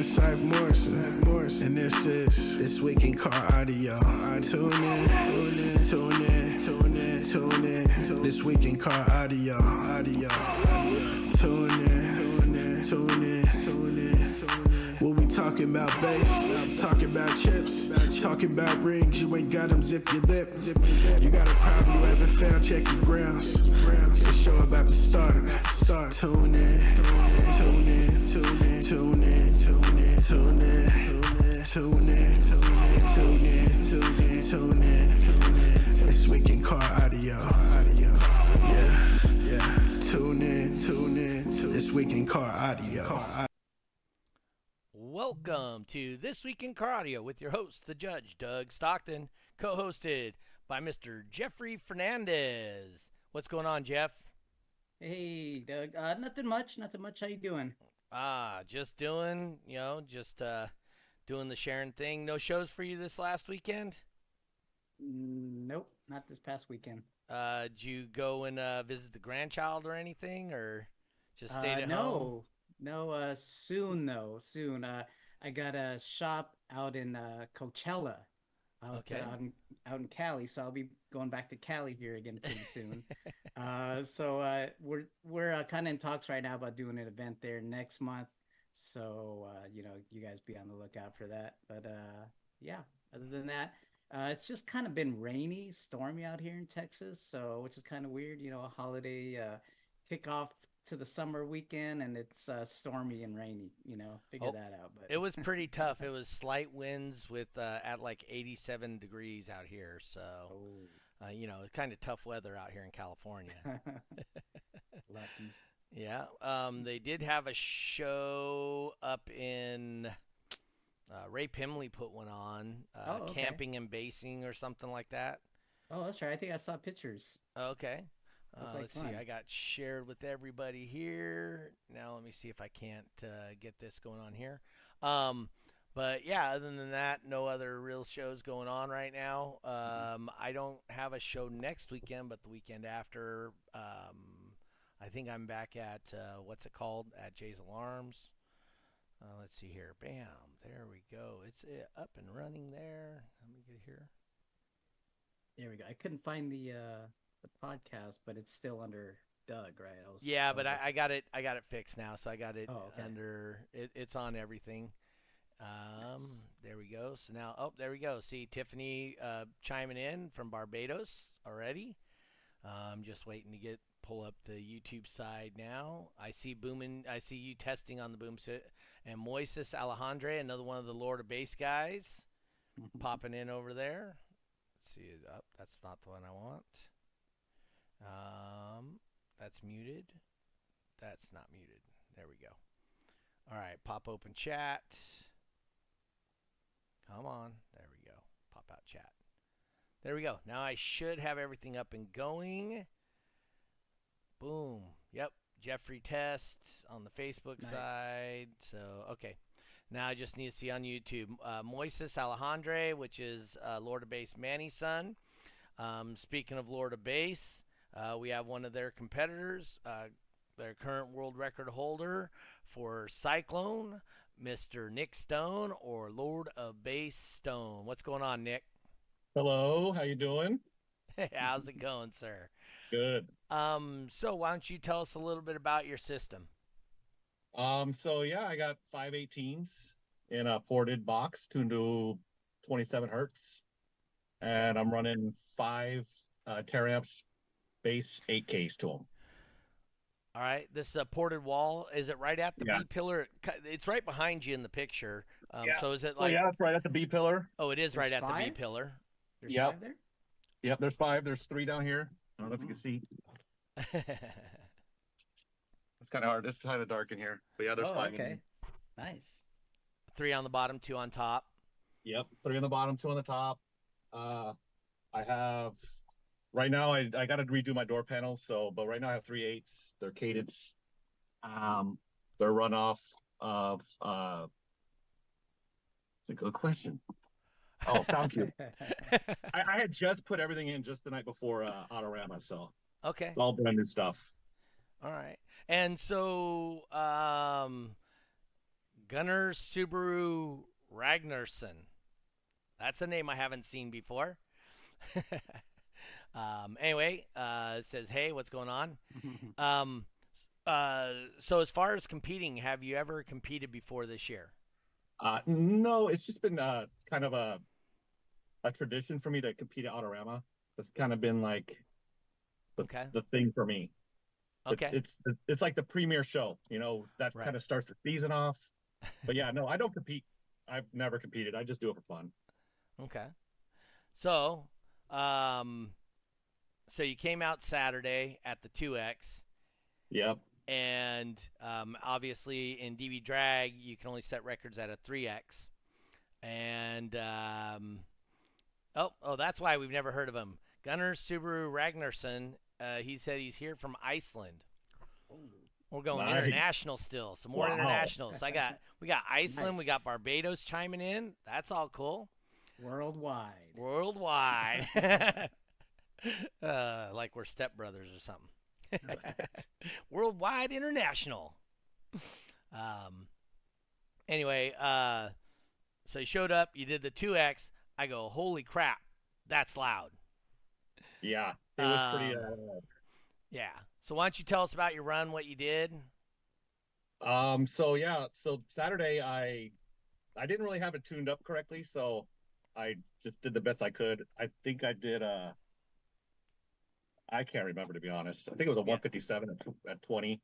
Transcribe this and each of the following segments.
is Cypher Morrison, and this is This Week in Car Audio. Tune in. This Week in Car Audio. Tune in. We'll be talking about bass, talking about chips, talking about rings. You ain't got them, zip your lip. You got a problem you haven't found, check your grounds. The show about to start. Tune in. This Week in Car Audio. Yeah. Tune in. This Week in Car Audio. Welcome to This Week in Car Audio with your host, the Judge, Doug Stockton, co-hosted by Mr. Jeffrey Fernandez. What's going on, Jeff? Hey, Doug. Nothing much. How you doing? Just doing, doing the Sharon thing. No shows for you this last weekend? Nope, not this past weekend. Did you go and visit the grandchild or anything, or just stayed at home? No, soon though. Soon. I got a shop out in Coachella, out in Cali. So I'll be going back to Cali here again pretty soon. So we're kind of in talks right now about doing an event there next month. So you guys be on the lookout for that. But yeah, other than that, it's just kind of been rainy, stormy out here in Texas. So which is kind of weird. A holiday kickoff to the summer weekend, and it's stormy and rainy. Figure that out. But it was pretty tough. It was slight winds with at like 87 degrees out here. So, kind of tough weather out here in California. Lucky. Yeah. They did have a show up in Ray Pimley put one on, Okay. camping and basing or something like that. Oh, that's right. I think I saw pictures. Okay. Looked like Let's see. fun. I got shared with everybody here. Now let me see if I can't get this going on here. But yeah, other than that, no other real shows going on right now. I don't have a show next weekend, but the weekend after, I think I'm back at what's it called? At Jay's Alarms. Let's see here. Bam. There we go. It's up and running there. Let me get here. There we go. I couldn't find the podcast, but it's still under Doug, right? I got it. I got it fixed now, so I got it under. It's on everything. Nice. There we go. So now, there we go. See Tiffany chiming in from Barbados already. I'm just waiting to pull up the YouTube side now. I see booming. I see you testing on the boom set, and Moises Alejandre, another one of the Lord of Bass guys, popping in over there. Let's see. That's not the one I want. That's muted. That's not muted. There we go. All right, pop open chat. Come on. There we go. Pop out chat. There we go. Now I should have everything up and going. Boom. Yep. Jeffrey test on the Facebook side. So, okay. Now I just need to see on YouTube. Moises Alejandre, which is Lord of Bass Manny's son. Speaking of Lord of Bass, we have one of their competitors, their current world record holder for Cyclone, Mr. Nick Stone, or Lord of Bass Stone. What's going on, Nick? Hello, how you doing? How's it going, sir? Good. So why don't you tell us a little bit about your system? So yeah, I got 518s in a ported box tuned to 27 hertz, and I'm running 5 teraamps bass 8Ks to them. All right, this is a ported wall. Is it right at the Yeah. B pillar? It's right behind you in the picture. Yeah. So is it So like? yeah, it's right at the B pillar. Oh, it is There's right at the B 5? pillar. There's Yep. 5 there? Yep, there's 5. There's 3 down here. I don't know if you can see. It's kind of hard. It's kind of dark in here. But yeah, there's 5 in Okay. here. Nice. 3 on the bottom, 2 on top. Yep, 3 on the bottom, 2 on the top. I have right now. I got to redo my door panels. But right now I have 3/8. They're cadence. They're runoff of. It's a good question. Oh, sound cue. I had just put everything in just the night before Autorama, so Okay. it's all brand new stuff. All right. And so, Gunnar Subaru Ragnarsson. That's a name I haven't seen before. Anyway, it says, hey, what's going on? So as far as competing, have you ever competed before this year? No, it's just been kind of a tradition for me to compete at Autorama. It's kind of been like Okay. the thing for me. Okay. It's like the premier show, you know, that Right. kind of starts the season off. But yeah, no, I don't compete. I've never competed. I just do it for fun. Okay. So, so you came out Saturday at the 2X, Yep. and obviously in DB drag you can only set records at a 3X, and oh, that's why we've never heard of him. Gunnar Subaru Ragnarsson. He said he's here from Iceland. We're going Nice. international still. Some more Wow. international. So we got Iceland, we got Nice. Barbados chiming in. That's all cool. Worldwide. Worldwide. Like we're stepbrothers or something. Worldwide international. Anyway, so you showed up, you did the 2X. I go, holy crap, that's loud. Yeah, it was pretty. Yeah. So why don't you tell us about your run, what you did? So yeah, so Saturday I didn't really have it tuned up correctly, so I just did the best I could. I think I did I can't remember, to be honest. I think it was a 157 at 20.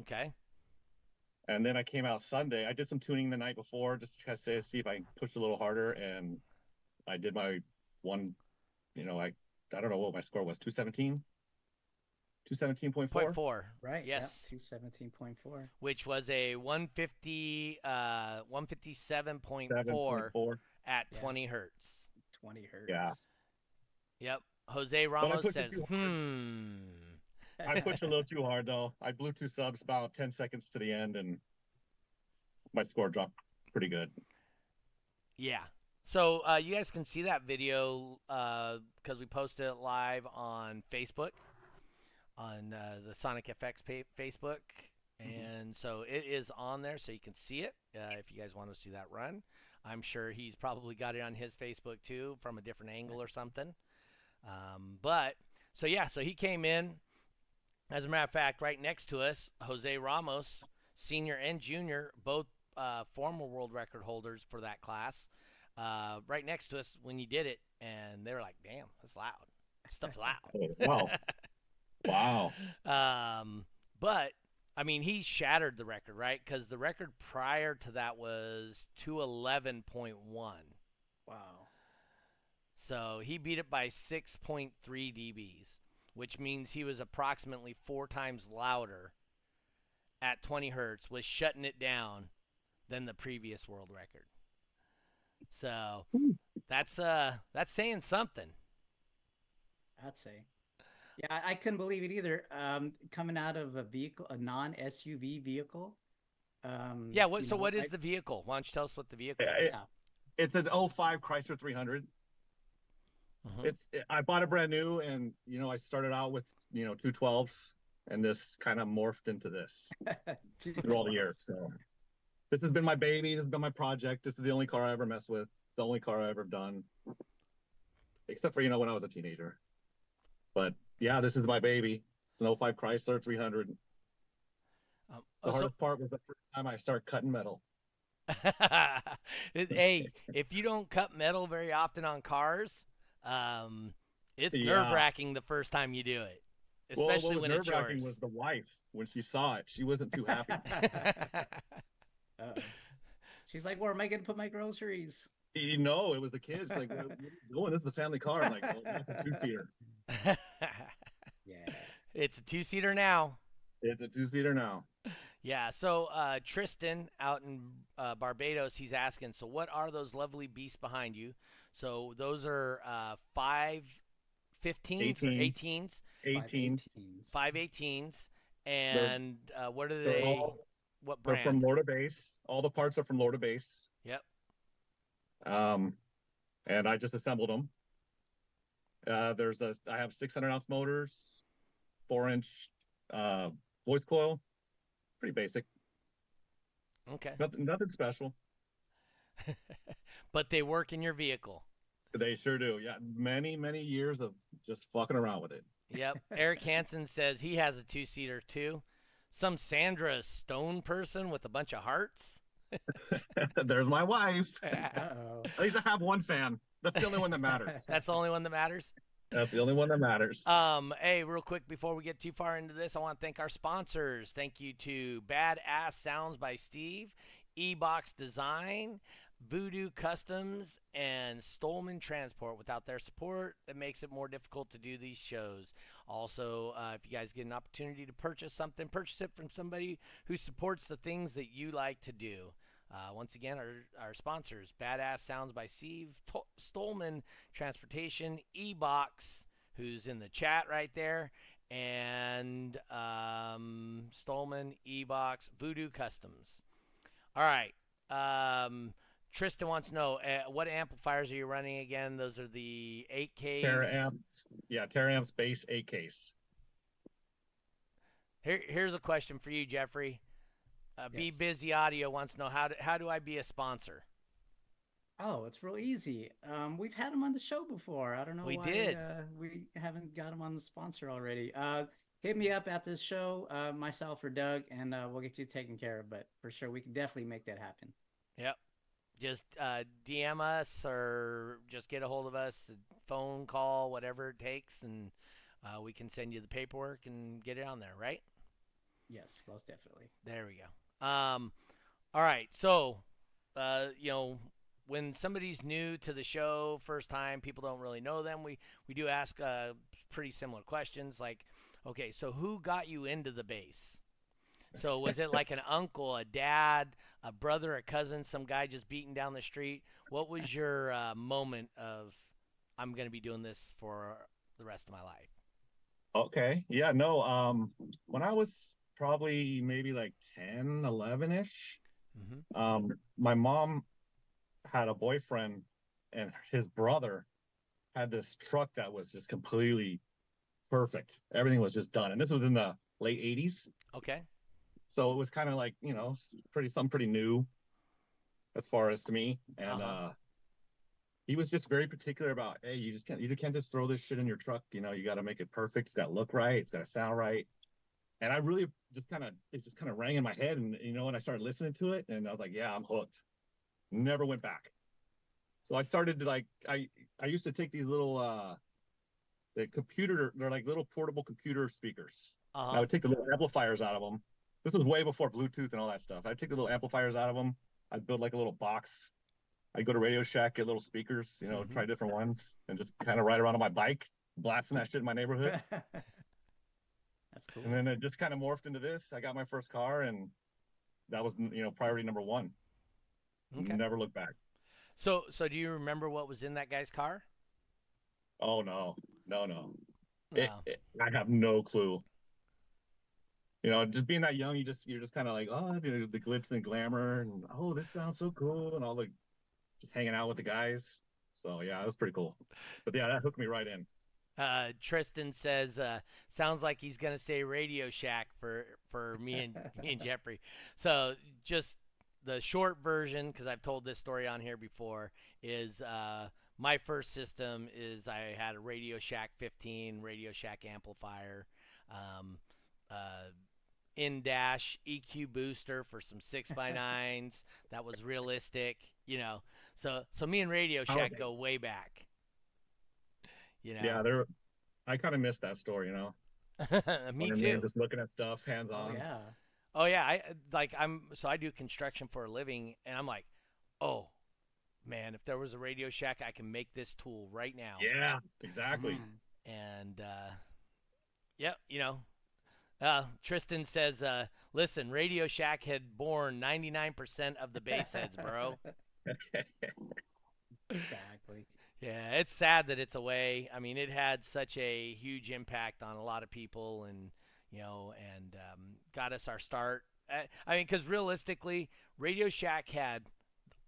Okay. And then I came out Sunday. I did some tuning the night before just to see if I can push a little harder, and I did my one, I don't know what my score was, 217? 217.4? 0.4. Right. Yes. Yeah, 217.4. Which was a 157.4 7.4. at Yeah. 20 hertz. 20 hertz. Yeah. Yep. Jose Ramos pushed it says, too I pushed a little too hard, though. I blew 2 subs about 10 seconds to the end, and my score dropped pretty good. Yeah. So you guys can see that video because we posted it live on Facebook, on the Sonic FX Facebook. And so it is on there, so you can see it if you guys want to see that run. I'm sure he's probably got it on his Facebook, too, from a different angle or something. So he came in. As a matter of fact, right next to us, Jose Ramos, senior and junior, both former world record holders for that class, right next to us when you did it, and they were like, damn, that's loud. Stuff's loud. Oh, wow. Wow. But, I mean, he shattered the record, right? Because the record prior to that was 211.1. Wow. So he beat it by 6.3 dBs, which means he was approximately 4 times louder at 20 hertz, was shutting it down than the previous world record. So that's saying something. I'd say. Yeah, I couldn't believe it either. Coming out of a vehicle, a non-SUV vehicle. What is the vehicle? Why don't you tell us what the vehicle is? It's an 05 Chrysler 300. I bought it brand new, and I started out with 212s, and this kind of morphed into this through all the years. So this has been my baby. This has been my project. This is the only car I ever messed with. It's the only car I ever done, except for when I was a teenager. But yeah, this is my baby. It's an 05 Chrysler 300. The hardest part was the first time I started cutting metal. Hey, if you don't cut metal very often on cars, it's nerve-wracking the first time you do it, especially when it's yours. Nerve-wracking was the wife. When she saw it, she wasn't too happy. She's like, where am I going to put my groceries? It was the kids. Like, what are you doing? This is the family car. I'm like, oh, it's a 2-seater. Yeah. It's a 2-seater now. It's a 2-seater now. Yeah, so Tristan out in Barbados, he's asking, so what are those lovely beasts behind you? So those are 515s or 18s? 518s. And what are they? What brand? They're from Florida base. All the parts are from Florida base. Yep. And I just assembled them. I have 600-ounce motors, 4-inch voice coil. Pretty basic. Okay. Nothing special. But they work in your vehicle. They sure do. Yeah, many years of just fucking around with it. Yep. Eric Hansen says he has a two-seater too. Some Sandra Stone person with a bunch of hearts. There's my wife. Uh-oh. At least I have one fan. That's the only one that matters. That's the only one that matters. That's the only one that matters. Hey, real quick before we get too far into this, I want to thank our sponsors. Thank you to Badass Sounds by Steve, E-Box Design, Voodoo Customs, and Stolman Transport. Without their support, it makes it more difficult to do these shows. Also, if you guys get an opportunity to purchase something, purchase it from somebody who supports the things that you like to do. Once again, our sponsors, Badass Sounds by Steve, Stolman Transportation, E-Box, who's in the chat right there, and Stolman, E-Box, Voodoo Customs. All right. Tristan wants to know, what amplifiers are you running again? Those are the 8Ks. Teraamps. Yeah, Teraamps base 8 case. Here's a question for you, Jeffrey. Be Yes. Busy Audio wants to know, how do I be a sponsor? Oh, it's real easy. We've had him on the show before. I don't know We why did. we haven't got him on the sponsor already. Hit me up at this show, myself or Doug, and we'll get you taken care of. But for sure, we can definitely make that happen. Yep. Just DM us or just get a hold of us, phone call, whatever it takes, and we can send you the paperwork and get it on there, right? Yes, most definitely. There we go. All right. So, when somebody's new to the show, first time, people don't really know them. We do ask pretty similar questions, like, okay, so who got you into the bass? So was it like an uncle, a dad, a brother, a cousin, some guy just beating down the street? What was your moment of, I'm going to be doing this for the rest of my life? Okay. Yeah, no. When I was probably maybe like 10, 11-ish, my mom had a boyfriend and his brother had this truck that was just completely perfect. Everything was just done. And this was in the late 80s. Okay. So it was kind of like, something pretty new as far as to me. And he was just very particular about, hey, you can't just throw this shit in your truck. You got to make it perfect. It's got to look right. It's got to sound right. And I really it just kind of rang in my head. And, and I started listening to it and I was like, yeah, I'm hooked. Never went back. So I started to I used to take these little, they're like little portable computer speakers. I would take the little amplifiers out of them. This was way before Bluetooth and all that stuff. I'd take the little amplifiers out of them. I'd build like a little box. I'd go to Radio Shack, get little speakers, try different ones, and just kind of ride around on my bike, blasting that shit in my neighborhood. That's cool. And then it just kind of morphed into this. I got my first car, and that was, priority number one. Okay. Never looked back. So do you remember what was in that guy's car? Oh, no. I have no clue. Just being that young, you're just kind of like, oh, the glitz and glamour, and oh, this sounds so cool, and all the just hanging out with the guys. So yeah, it was pretty cool. But yeah, that hooked me right in. Tristan says, sounds like he's gonna say Radio Shack for me and Jeffrey. So just the short version, because I've told this story on here before, is my first system is I had a Radio Shack 15 Radio Shack amplifier. In-dash EQ booster for some 6x9s that was realistic, So me and Radio Shack go way back. Yeah, I kind of missed that story, Me too. Just looking at stuff hands on. Oh yeah. I do construction for a living, and I'm like, oh man, if there was a Radio Shack, I can make this tool right now. Yeah, exactly. And Tristan says, listen, Radio Shack had borne 99% of the bass heads, bro. Exactly. Yeah, it's sad that it's away. I mean, it had such a huge impact on a lot of people, and got us our start. Because realistically, Radio Shack had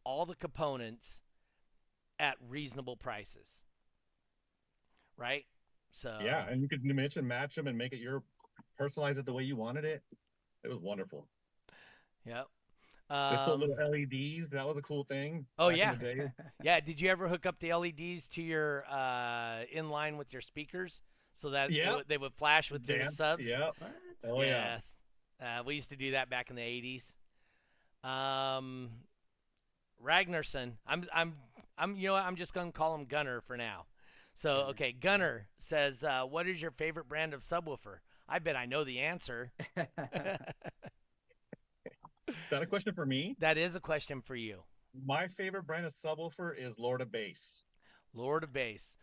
all the components at reasonable prices, right? So yeah, and you could mix and match them and make it personalize it the way you wanted it. It was wonderful. Yep. There's still little LEDs. That was a cool thing. Oh back yeah, in the day. yeah. Did you ever hook up the LEDs to your in line with your speakers so that Yep. they would flash with your Dance. subs? Yep. What? Oh yeah. Yes. We used to do that back in the 80s. Um, Ragnarsson. I'm just gonna call him Gunner for now. So okay, Gunner says, "What is your favorite brand of subwoofer?" I bet I know the answer. Is that a question for me? That is a question for you. My favorite brand of subwoofer is Lord of Bass. Lord of Bass.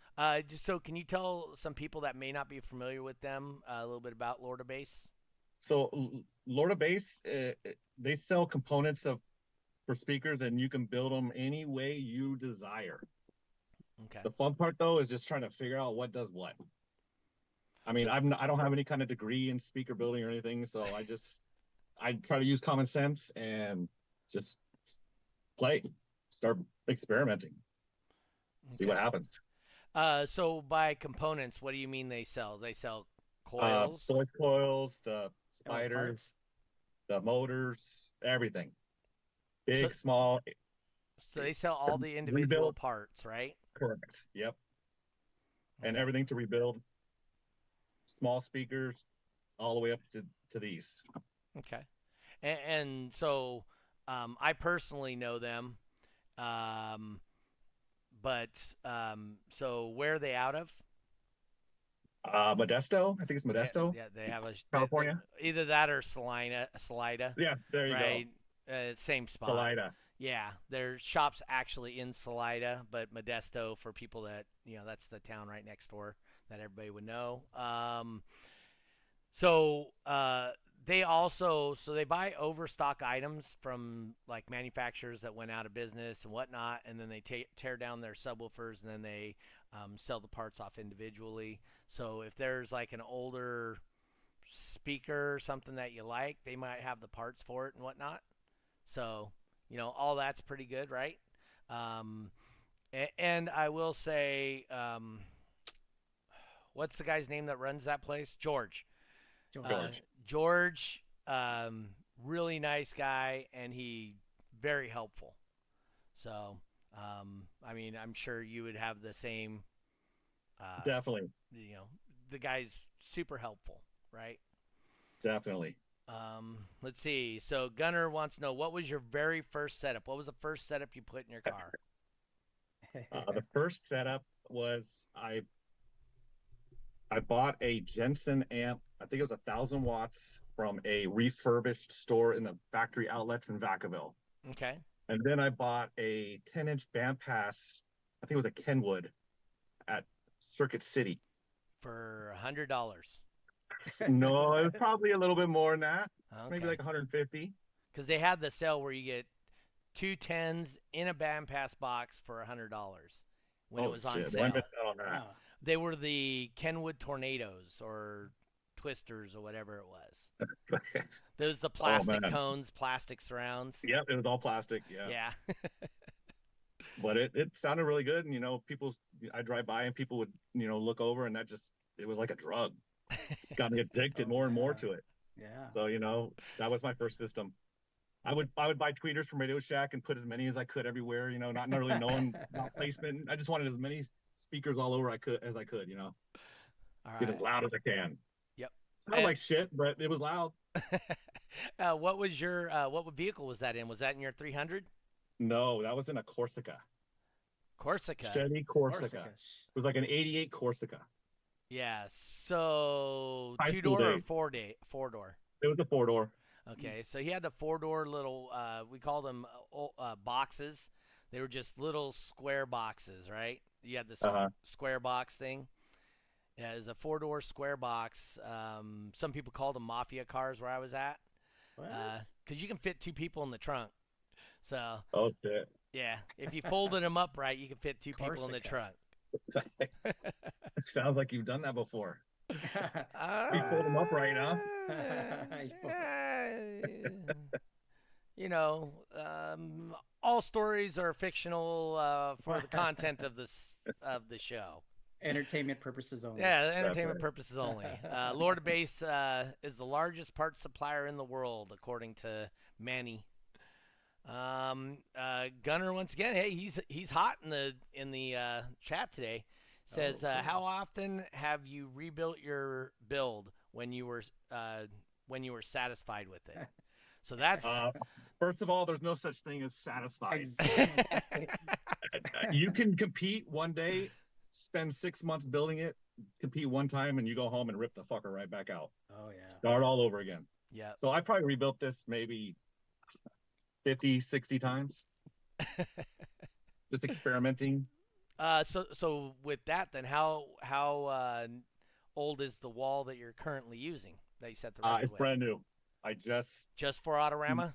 So can you tell some people that may not be familiar with them a little bit about Lord of Bass? So Lord of Bass, they sell components for speakers, and you can build them any way you desire. Okay. The fun part though is just trying to figure out what does what. I mean, I don't have any kind of degree in speaker building or anything, so I try to use common sense and just start experimenting, see what happens. So by components, what do you mean they sell? They sell coils? Soy coils, the Oh, spiders, parts. the motors, everything. Big, small. So they sell all the individual Rebuild. parts, right? Correct. Yep. And Okay. everything to rebuild. Small speakers, all the way up to these. Okay. And so I personally know them. But so where are they out of? Modesto. I think it's Modesto. Yeah, they have a California. either that or Salida. Yeah, there you right? Same spot. Salida. Yeah, their shop's actually in Salida, but Modesto for people that that's the town right next door that everybody would know. They also they buy overstock items from like manufacturers that went out of business and whatnot, and then they tear down their subwoofers and then they sell the parts off individually. So if there's like an older speaker or something that you like, they might have the parts for it and whatnot. So all that's pretty good, right? And I will say, what's the guy's name that runs that place? George. George, really nice guy, and he very helpful. So, I mean, I'm sure you would have the same. Definitely. The guy's super helpful, right? Definitely. Let's see. So Gunner wants to know, what was your very first setup? What was the first setup you put in your car? The first setup was I bought a Jensen amp. I think it was 1,000 watts from a refurbished store in the factory outlets in Vacaville. Okay. And then I bought a 10-inch bandpass. I think it was a Kenwood at Circuit City For $100. No, it was probably a little bit more than that. Okay. Maybe like 150. Because they had the sale where you get 2 10s in a bandpass box for $100 when it was on shit. sale. I missed out on that. Wow. They were the Kenwood Tornadoes or Twisters or whatever it was. Those the plastic cones, plastic surrounds. Yep, it was all plastic. Yeah. Yeah. But it sounded really good, and I drive by and people would look over, and it was like a drug. It got me addicted more and more to it. Yeah. So that was my first system. I would buy tweeters from Radio Shack and put as many as I could everywhere. Not really knowing about placement. I just wanted as many speakers all over as I could. All get right. as loud as I can. Yep. Sounded like shit, but it was loud. What was your what vehicle was that in? Was that in your 300? No, that was in a Corsica. Corsica. Chevy Corsica. It was like an '88 Corsica. Yeah. So High 2-door or days. 4-door? It was a 4-door. Okay, so he had the 4-door little, we called them boxes. They were just little square boxes, right? You had this square box thing. Yeah, it was a 4-door square box. Some people called them mafia cars where I was at. What? Because you can fit 2 people in the trunk. So. Oh, that's it. Yeah, if you folded them up right, you can fit 2 people in the trunk. It sounds like you've done that before. You fold them up right, huh? All stories are fictional for the content of the show. Entertainment purposes only. Yeah, entertainment purposes only. Lord of Bass is the largest parts supplier in the world, according to Manny. Gunner once again. Hey, he's hot in the chat today. Says, Oh, cool. how often have you rebuilt your build when you were satisfied with it? So that's First of all, there's no such thing as satisfied. Exactly. You can compete one day, spend 6 months building it, compete one time, and you go home and rip the fucker right back out. Oh yeah. Start all over again. yeah. So I probably rebuilt this maybe 50, 60 times. Just experimenting. So with that, then how old is the wall that you're currently using that you set the record It's with? brand new. I Just for Autorama?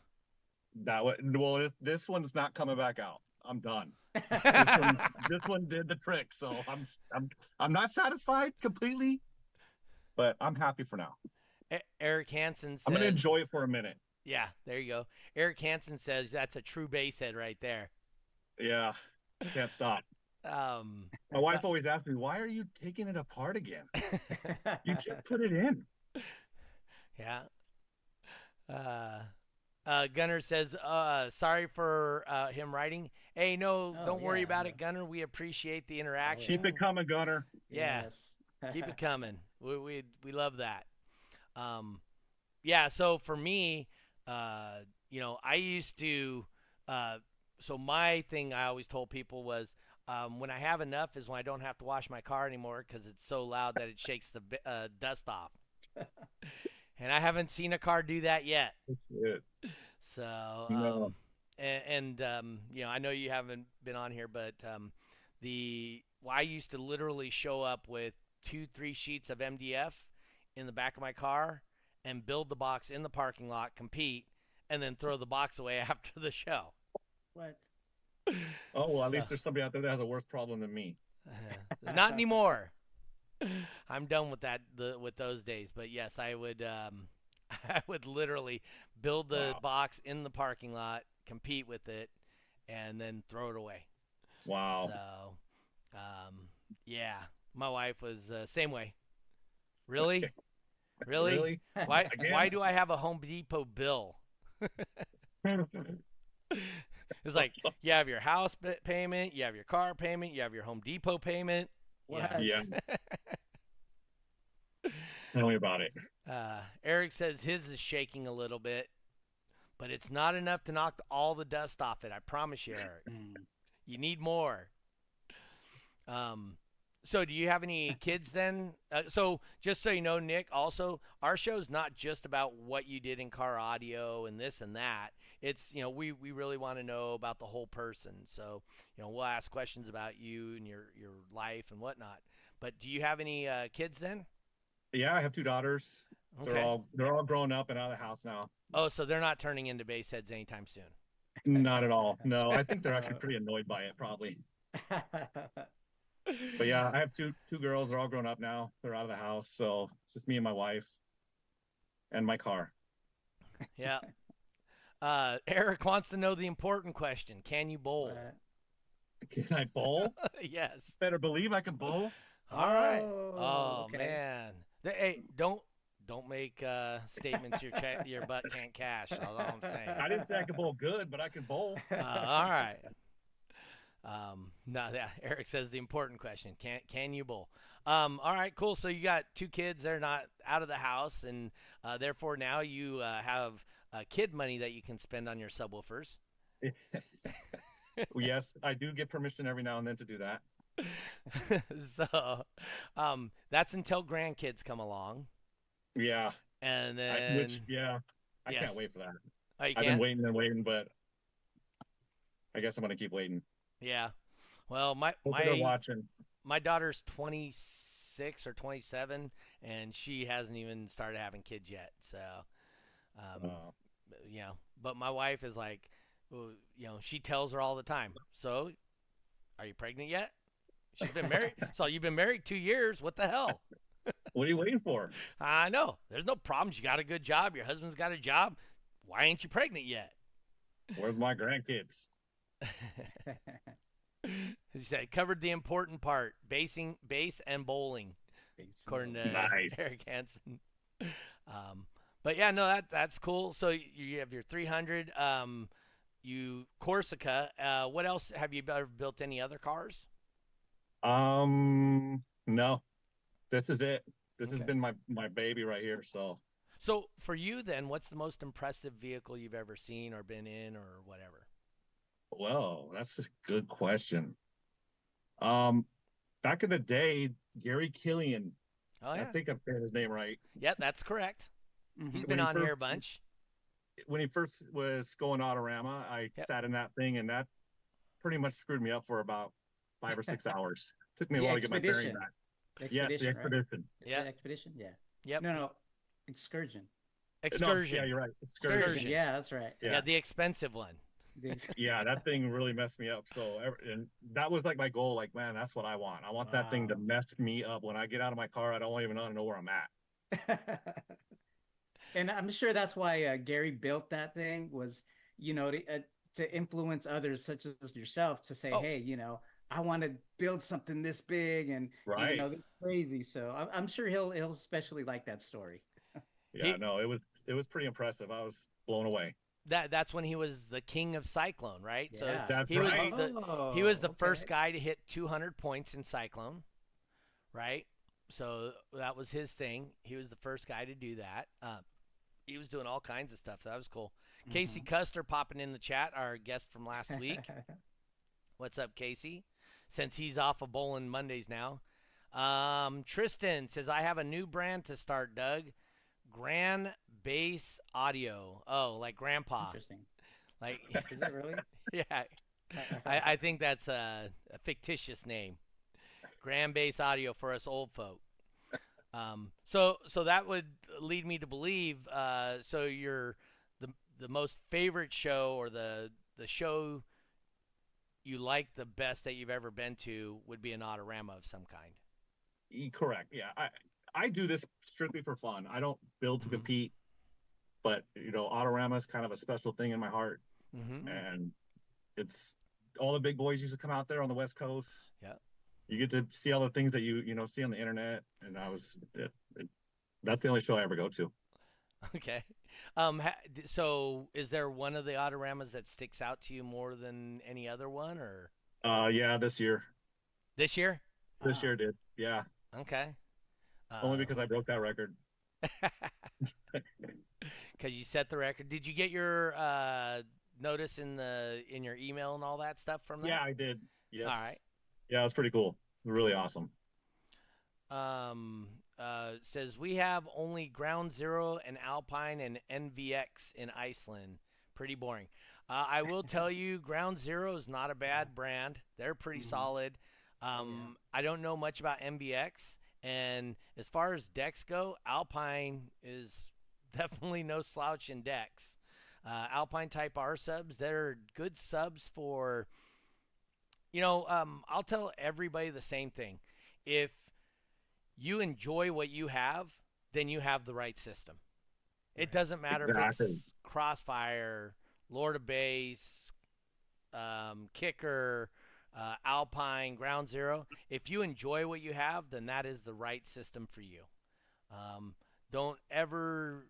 this one's not coming back out. I'm done. This one did the trick. So I'm not satisfied completely, but I'm happy for now. Eric Hansen says, I'm gonna enjoy it for a minute. Yeah, there you go. Eric Hansen says that's a true bass head right there. Yeah, can't stop. My wife always asks me, "Why are you taking it apart again? You just put it in." Yeah. Gunner says, sorry for him writing. Hey, no, don't worry about it, Gunner. We appreciate the interaction. Keep it coming, Gunner. Yeah, Yes. keep it coming. We love that. Yeah, so for me, I used to, so my thing I always told people was, when I have enough is when I don't have to wash my car anymore because it's so loud that it shakes the dust off. And I haven't seen a car do that yet. So, No. I know you haven't been on here, but I used to literally show up with 2-3 sheets of MDF in the back of my car and build the box in the parking lot, compete, and then throw the box away after the show. What? Oh, well, at least there's somebody out there that has a worse problem than me. Not anymore. I'm done with that with those days. But yes, I would I would literally build the box in the parking lot, compete with it, and then throw it away. Wow. So, yeah, my wife was same way. Really? Really? Really? Why do I have a Home Depot bill? It's like you have your house payment, you have your car payment, you have your Home Depot payment. What? Yeah. Tell me about it. Eric says his is shaking a little bit, but it's not enough to knock all the dust off it. I promise you, Eric. You need more. So do you have any kids then? So just so you know, Nick, also, our show's not just about what you did in car audio and this and that. It's, we really want to know about the whole person. So, we'll ask questions about you and your life and whatnot. But do you have any kids then? Yeah, I have 2 daughters. Okay. They're all grown up and out of the house now. Oh, so they're not turning into bass heads anytime soon. Not at all. No, I think they're actually pretty annoyed by it, probably. But yeah, I have two girls. They're all grown up now. They're out of the house, so it's just me and my wife and my car. Yeah. Eric wants to know the important question: can you bowl? Can I bowl? Yes. Better believe I can bowl. All right. Oh, okay. Man. Hey, don't make statements your butt can't cash. That's all I'm saying. I didn't say I could bowl good, but I can bowl. All right. No, yeah. Eric says the important question: can you bowl? All right, cool. So you got 2 kids; they're not out of the house, and therefore now you have kid money that you can spend on your subwoofers. Yes, I do get permission every now and then to do that. So, that's until grandkids come along. Yeah. And then, I can't wait for that. Oh, you I've been waiting and waiting, but I guess I'm gonna keep waiting. Yeah. Well, they're watching. My daughter's 26 or 27, and she hasn't even started having kids yet. So, but my wife is like, she tells her all the time. So, are you pregnant yet? She's been married. So you've been married 2 years. What the hell? What are you waiting for? I know. There's no problems. You got a good job. Your husband's got a job. Why ain't you pregnant yet? Where's my grandkids? As you said, covered the important part: bass and bowling, according to Eric Hansen. But yeah, no, that's cool. So you have your 300. Corsica. What else have you ever built? Any other cars? No, this is it. This has Okay. been my baby right here. So, So for you then, what's the most impressive vehicle you've ever seen or been in or whatever? well, that's a good question. Um, Back in the day, Gary Killian, Oh I yeah. think I'm saying his name right. Yeah, that's correct. He's Hmm. When been he on here a first bunch. when he first was going Autorama, I Yep. sat in that thing, and that pretty much screwed me up for about 5 or 6 hours. Took me a The while to get my bearing expedition. back. The Yes, the expedition, right? expedition. Is it Yep. expedition? Yeah. Yep. No, no, excursion. No, yeah, Excursion. you're right. Excursion. Excursion. Excursion. Yeah, that's right. Yeah, Yeah. the expensive one. The ex- Yeah, that thing really messed me up. So, and that was like my goal. Like, man, that's what I want. I want that thing to Wow. mess me up. When I get out of my car, I don't even want to know where I'm at. And I'm sure that's why Gary built that thing was, to influence others such as yourself to say, Oh, hey, I want to build something this big and Right. this crazy. So I'm sure he'll especially like that story. Yeah, he no, it was pretty impressive. I was blown away. that's when he was the king of Cyclone, right? So Yeah. That's he was right. the Oh, first okay. guy to hit 200 points in Cyclone, right? So that was his thing. He was the first guy to do that. He was doing all kinds of stuff. So that was cool. Casey Mhm. Custer popping in the chat, our guest from last week. What's up, Casey? Since he's off of bowling Mondays now. Tristan says, I have a new brand to start, Doug. Grand Bass Audio. Oh, like grandpa. Interesting. Like, Is it really? yeah. I think that's a fictitious name. Grand Bass Audio for us old folk. So that would lead me to believe. So the the most favorite show or the show you like the best that you've ever been to would be an Autorama of some kind. Correct. Yeah, I do this strictly for fun. I don't build to Hmm. compete, but Autorama is kind of a special thing in my heart, Hmm. Mm. and it's all the big boys used to come out there on the West Coast. Yeah. You get to see all the things that you see on the internet, and that's the only show I ever go to. Okay. So is there one of the Autoramas that sticks out to you more than any other one, or Yeah, this year. this year? This Wow. year did. Yeah, Okay. only because I broke that record. Because you set the record. Did you get your notice in your email and all that stuff from Yeah, that? I did. All Yes. right. Yeah, it was pretty cool. Really Cool. awesome. Says we have only Ground Zero and Alpine and NVX in Iceland. Pretty boring. I will tell you, Ground Zero is not a Yeah. bad brand. They're pretty Hmm. solid. Oh yeah. I don't know much about NVX, and as far as decks go, Alpine is definitely no slouch in decks. Alpine Type R subs, they're good subs for. I'll tell everybody the same thing. If you enjoy what you have, then you have the right system. It Right. doesn't matter if Exactly. it's Crossfire, Lord of Base, Kicker, Alpine, Ground Zero. If you enjoy what you have, then that is the right system for you. Um, don't ever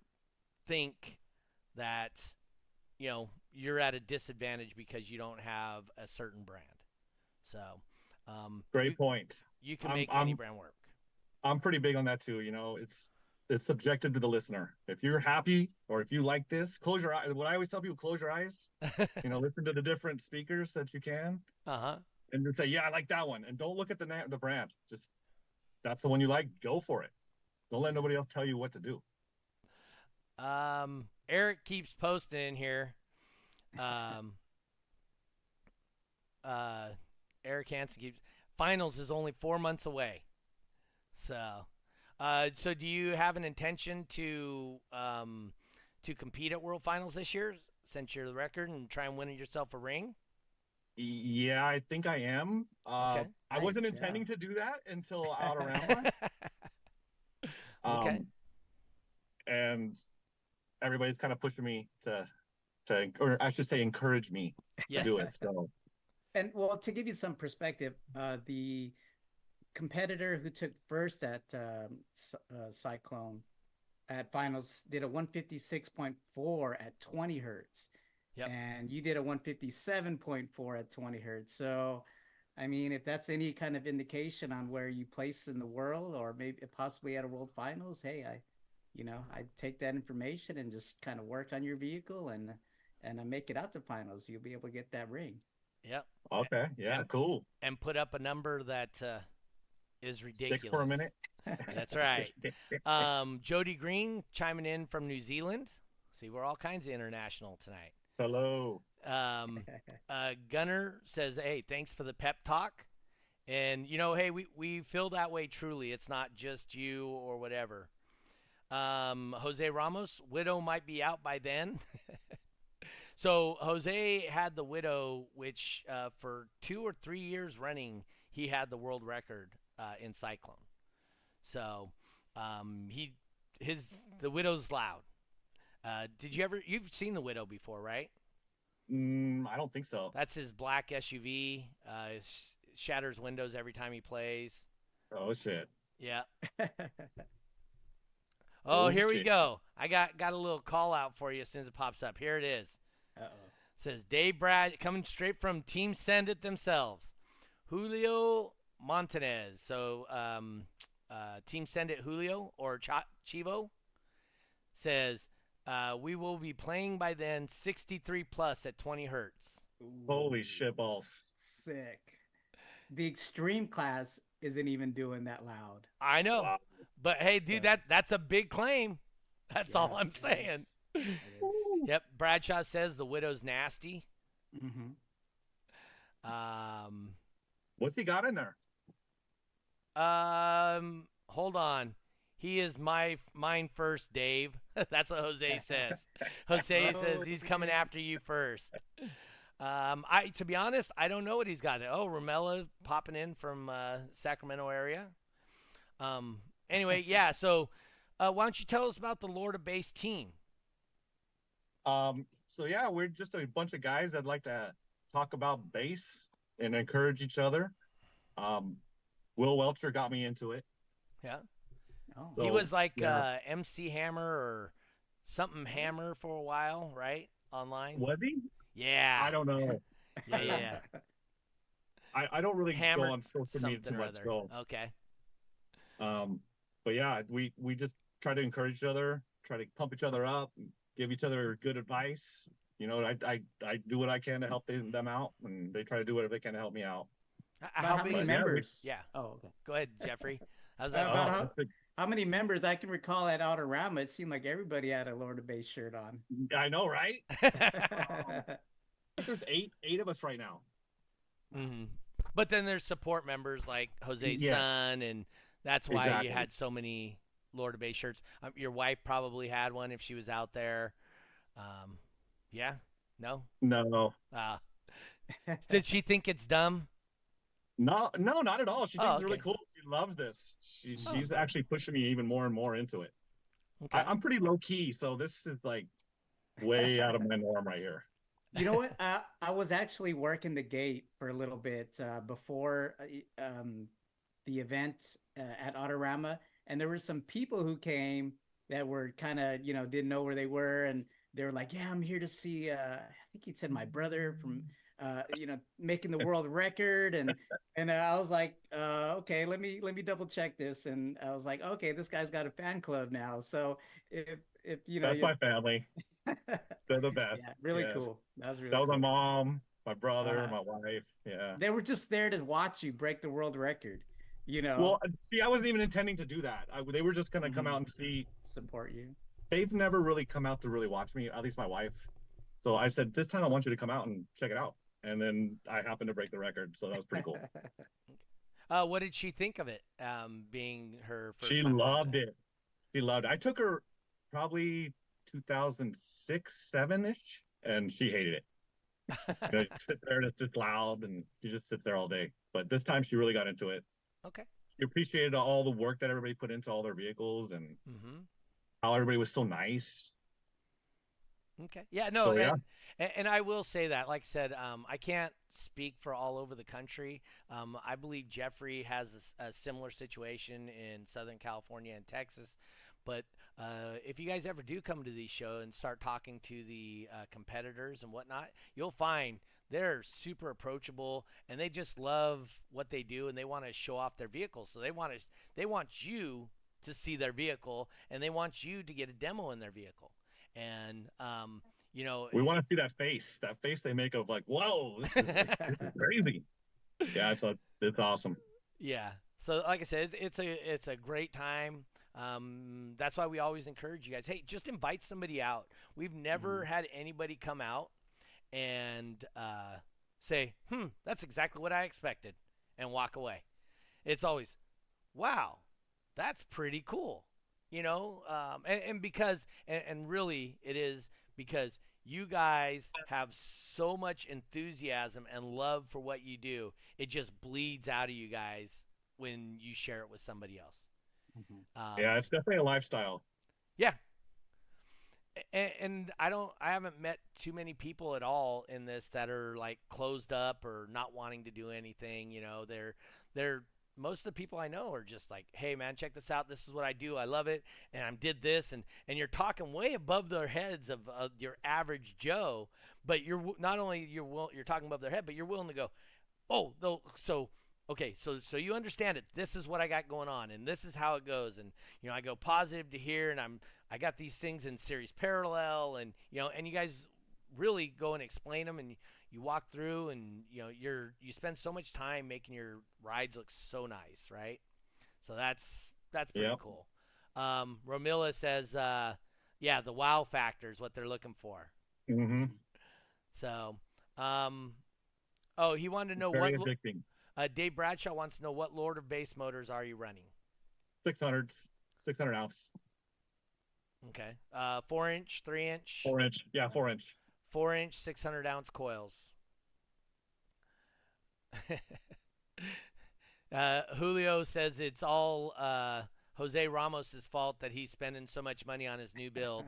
think that you're at a disadvantage because you don't have a certain brand. So Great point. you can I'm make any I'm brand work. I'm pretty big on that too. It's subjective to the listener. If you're happy or if you like this, close your eyes. What I always tell people, close your eyes. Listen to the different speakers that you can, Uh-huh. and then say, yeah, I like that one. And don't look at the brand. Just that's the one you like. Go for it. Don't let Yeah. nobody else tell you what to do. Eric keeps posting in here. Um, uh, Eric Hansen keeps finals is only 4 months away. So do you have an intention to compete at World Finals this year, since you're the record, and try and win yourself a ring? Yeah, I think I am. Okay. I wasn't Nice. Yeah. intending to do that until Autorama. Okay. Um, and everybody's kind of pushing me or I should say, encourage me to Yes. do it. So And well, to give you some perspective, the competitor who took first at Cyclone at finals did a 156.4 at 20 hertz. Yep. and you did a 157.4 at 20 hertz. So, I mean, if that's any kind of indication on where you place in the world, or maybe possibly at a world finals, hey, I'd take that information and just kind of work on your vehicle and make it out to finals. You'll be able to get that ring. Yep. Okay. Yeah. And, Cool. and put up a number that is ridiculous. Sticks for a minute. That's right. Jody Green chiming in from New Zealand. See, we're all kinds of international tonight. Hello. Gunner says, hey, thanks for the pep talk. And, hey, we feel that way truly. It's not just you or whatever. Jose Ramos, Widow might be out by then. So Jose had the Widow, which for 2 or 3 years running, he had the world record in Cyclone. So the Widow's loud. You've seen the Widow before, right? I don't think so. That's his black SUV. Shatters windows every time he plays. Oh shit. Yeah. Oh, here we go. I got a little call out for you as soon as it pops up. Here it is. Uh-oh. It says Dave Brad coming straight from Team Send It themselves. Julio Montanez. So Team Send It Julio or Chivo says we will be playing by then 63 plus at 20 hertz. Holy shit balls. Sick. The extreme class isn't even doing that loud. I know. Wow. But hey, dude, that's a big claim. That's all I'm saying. Yep. Bradshaw says the Widow's nasty. Mm-hmm. What's he got in there? Hold on. He is mine first, Dave. That's what Jose says. Jose says he's coming after you first. To be honest, I don't know what he's got. Oh, Romella popping in from Sacramento area. Anyway, yeah. So, why don't you tell us about the Lord of Base team? So yeah, we're just a bunch of guys that like to talk about bass and encourage each other. Will Welcher got me into it. Yeah. Oh. So, He was like yeah. MC Hammer or something Hammer for a while, right? Online. Was he? Yeah. I don't know. Yeah. I don't really Hammer go on social media something too or much, other. so Okay. but yeah, we just try to encourage each other, try to pump each other up, give each other good advice. I do what I can to help them out, and they try to do whatever they can to help me out. How many big is members? Yeah. Oh, okay. Go ahead, Jeffrey. How's About that? how many members I can recall at Outerama? It seemed like everybody had a Lord of Base shirt on. I know, right? There's eight of us right now. Mm-hmm. But then there's support members like Jose's Yeah. son, and that's why Exactly. you had so many Lord of Base shirts. Your wife probably had one if she was out there. Yeah? No? No, Did she think it's dumb? no, not at all. She thinks Oh, it's really okay. cool. She loves this. She's Okay. actually pushing me even more and more into it. Okay. I'm pretty low key, so this is like way out of my norm right here. You know what? I was actually working the gate for a little bit before the event at Autorama, and there were some people who came that were kind of, didn't know where they were, and they were like, "Yeah, I'm here to see." I think he said my brother from, making the world record, and I was like, "Okay, let me double check this," and I was like, "Okay, this guy's got a fan club now." So if That's my family. They're the best. Yeah, really Yes. cool. That was really That was cool. my mom, my brother, Uh-huh. my wife. Yeah. They were just there to watch you break the world record, Well, see, I wasn't even intending to do that. They were just gonna come Mhm. out and see. support you. They've never really come out to really watch me, at least my wife. So I said, this time I want you to come out and check it out. And then I happened to break the record, so that was pretty cool. What did she think of it? Being her first She time loved watching? it. She loved it. I took her probably 2006, 7-ish, and she hated it. Sit there and it's just loud, and she just sits there all day. But this time she really got into it. Okay. She appreciated all the work that everybody put into all their vehicles and Mm-hmm. how everybody was so nice. Okay. Yeah, no, So, yeah. and I will say that, like I said, I can't speak for all over the country. I believe Jeffrey has a similar situation in Southern California and Texas. But if you guys ever do come to these shows and start talking to the competitors and whatnot, you'll find they're super approachable and they just love what they do and they want to show off their vehicles. So they want you to see their vehicle and they want you to get a demo in their vehicle. And we want to see that face they make of like, whoa, this is crazy. Yeah, it's awesome. Yeah. So like I said, it's a great time. That's why we always encourage you guys. Hey, just invite somebody out. We've never had anybody come out and say, that's exactly what I expected, and walk away. It's always, wow, that's pretty cool. And because, and really it is because you guys have so much enthusiasm and love for what you do. It just bleeds out of you guys when you share it with somebody else. Yeah, it's definitely a lifestyle. Yeah. And I haven't met too many people at all in this that are like closed up or not wanting to do anything. They're most of the people I know are just like, hey man, check this out. This is what I do. I love it. And I did this. And you're talking way above their heads of your average Joe, but you're not only you're talking above their head, but you're willing to go, oh, okay, so you understand it. This is what I got going on, and this is how it goes. And I go positive to here, and I got these things in series parallel, and and you guys really go and explain them, and you walk through, and you spend so much time making your rides look so nice, right? So that's pretty cool. Romilla says, yeah, the wow factor is what they're looking for. Mm-hmm. So, he wanted to know Very addicting. Dave Bradshaw wants to know what Lord of Base motors are you running? 600 ounce. Okay. 4-inch, 3-inch? 4-inch. Yeah, 4-inch. 4-inch, 600 ounce coils. Julio says it's all Jose Ramos' fault that he's spending so much money on his new build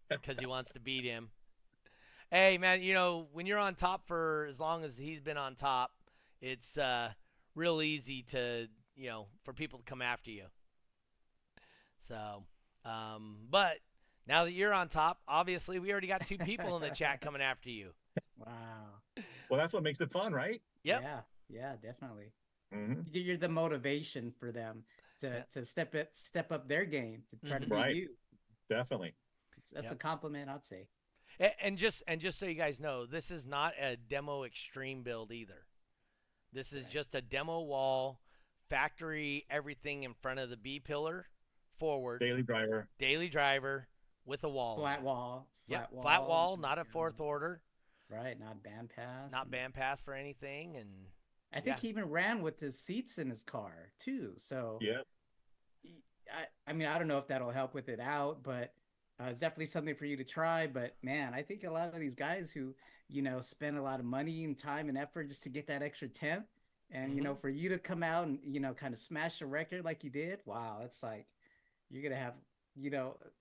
because he wants to beat him. Hey, man, when you're on top for as long as he's been on top, it's real easy to, for people to come after you. So, but now that you're on top, obviously we already got 2 people in the chat coming after you. Wow. Well, that's what makes it fun, right? Yep. Yeah, definitely. Mm-hmm. You're the motivation for them to step up their game to try to beat you. Definitely. That's a compliment, I'd say. And just so you guys know, this is not a demo extreme build either. This is just a demo wall, factory, everything in front of the B pillar, forward. Daily driver with a wall. Flat wall. Flat wall, not a fourth order. Right, not band pass. Not band pass for anything. And I think he even ran with his seats in his car too. So yeah. I mean, I don't know if that'll help with it out, but it's definitely something for you to try. But man, I think a lot of these guys who spend a lot of money and time and effort just to get that extra tenth, and for you to come out and kind of smash the record like you did, wow, it's like you're gonna have